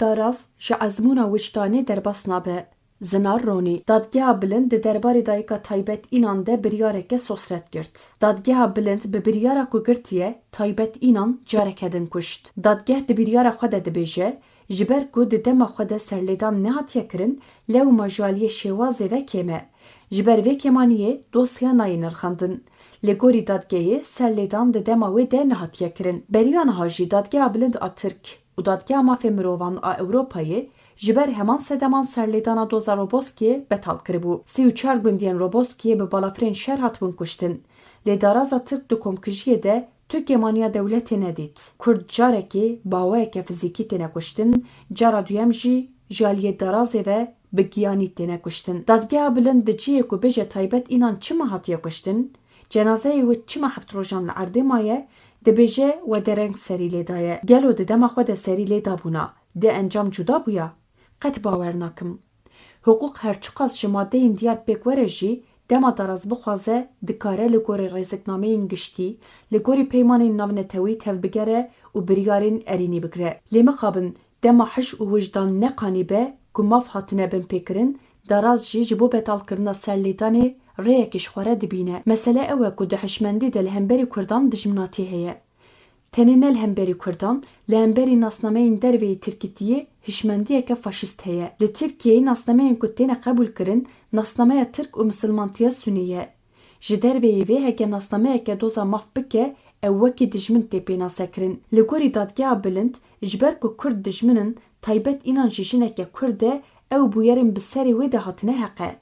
Daraz ji ezmûna wicdanê derbas nabe. Zinar Ronî Dadgeha Bilind di derbarê dayika taybetînan de biryareke sosret girt. Dadgeha Bilind bi biryara ku girtiye taybetînan careke din kuşt. Dadgeh di biryara xwe de dibêje ji ber ku di dema xwe de serlêdan nehatiye kirin lewma jaliyê şêwazê ve kême. Ji ber vê kemaniyê dosya nayê nirxandin. Li gorî dadgehê serlêdan di dema wê de nehatiye kirin. Beriya niha jî Dadgeha Bilind a Tirk û Dadgeha Mafê Mirovan a Ewropayê ji ber heman sedeman serlêdana doza Roboski'ye betal kiribû. 34 gundiyên Roboski'ye bi balafirên şer hatibûn kuştin. Lê daraza Tirk di komkujiyê de tu gemaniya dewletê nedît. Kurd carekê baweyeke fizîkî têne kuştin, cara duyem jî jaliyê darazê ve bi giyanî têne kuştin. Dadgeha Bilind di ciyê ku bêje taybetînan çima hatiye kuştin? Cenazeyê wê çima heft rojan li erdê maye? Dibêje we dereng serî lê daye. Gelo di dema xwe de serî lê dabûna. De encam cuda bûya? Qet bawer nakim. Hukuk herçiqas ji maddeyên Diyarbekirê jî dema daraz bixwaze dikare li gorî rêziknameyên giştî, li gorî peymanên navnetewî tevbigere û biryarên erînî bigire. Lê mixabin dema hiş û wijdan neqanîbe ku mav hatine bin pêkirin, daraz jî ji bo betalkirina serlêdanê rêyekî ji xwe re dibîne. Mesele ew e ku di hişmendî de li hemberî Kurdan dijminatî heye. Tenê ne li hemberî Kurdan, li hemberî nasnameyên derveyî Tirkîtiyê hişmendiyeke faşîst heye. Li Tirkiyeyê nasnameyên ku têne qebûl kirin, nasnameya Tirk û Misilmantiya Sunî ye. Ji derveyê vê heke nasnameyeke doza mav bike, ew wekî dijmin tê pênasekirin. Li gorî Dadgeha Bilind ji ber ku Kurd dijminin taybetînan jî jineke Kurd e, ew bûyerên bi serê wê de hatine heqe.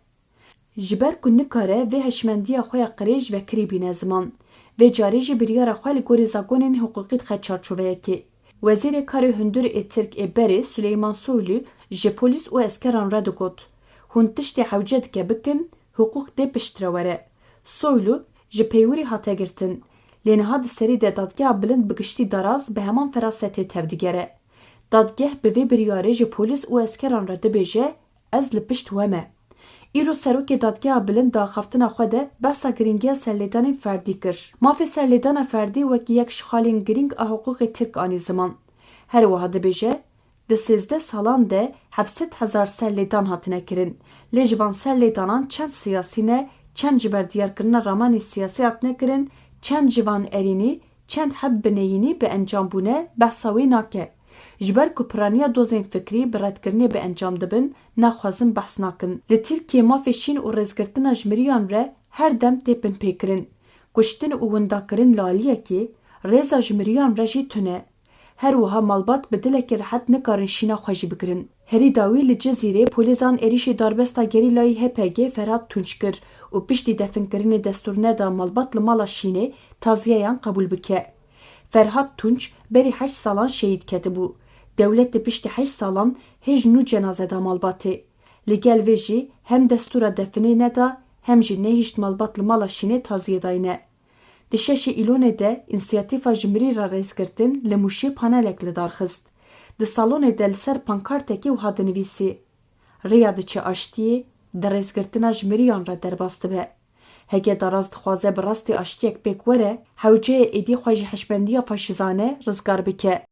Ji ber ku nikare vê hişmendiya xwe ya qirêj ve kirî bîne ziman. Vê carî jî biryara xwe li gorî zagonên hukukî dixe çarçoveyekê. Wezîrê Karê Hundirê ê Tirk ê Berê Süleyman Soylu ji polîs û eskeran re digot hûn tiştê hewce dike bikin, hukuk dê piştre were. Soylu ji peywirî hate girtin. Lê niha di serî de Dadgeha Bilind bi giştî daraz bi heman ferasetê tevdigere. Dadgeh bi vê biryarê ji polîs û eskeran re dibêje ez li pişt we me. Îro serokê Dadgeha Bilind daxaftina xwe de behsa giringiya serlêdanên ferdî kir. Mafê serlêdana ferdî wekî yek ji xalên giring a hukukê Tirk anî ziman. Her wiha dibêje di 13 salan de 700,000 serlêdan hatine kirin. Lê ji van serlêdanan çend siyasî ne, çend ji ber diyarkirina ramanê siyasî hatine kirin, çend ji van erînî, çend heb bineyînî bi encam bûne behsa wê nake. Ji ber ku piraniya dozên fikrî bi redkirinê bi encam dibin, naxwazin behs nakin. Li Tirkiye mafê şîn û rêzgirtina jmiriyan re her dem tê bin pêkirin. Kuştin û windakirin laliyekê, rêza jmiriyan re jî tune. Her wiha malbat bi dilekî rehet nikarin şîna xwe jî bikirin. Herî dawî li Cizîrê polîsan êrişê darbesta Gerîlayê HPG Ferhat Tunç kir û piştî definkirinê destûrneda malbat li mala Şînê taziyeyan qebûl bike. Ferhat Tunç berî 8 salan şehîd ketibû. Dewlet di piştî 8 salan hêj nû cenazeda malbatê. Li gel vê jî hem destûra definê neda, hem jî nehîşt malbat li mala Şînê taziyedayîne. Di 6 îlonê de însiyatîfa ji mirî ra rêzgirtin li Mûşê panelek li darxist. Di salonê de li ser pankartekê wiha dinivîsî. Rêya diçe aştiyê, di rêzgirtina jmiriyan re derbas dibe. Heke daraz dixwaze bi rastî aştiyek pêk were, hewceyê êdî xwe ji hişmendiya faşîzane rizgar bike.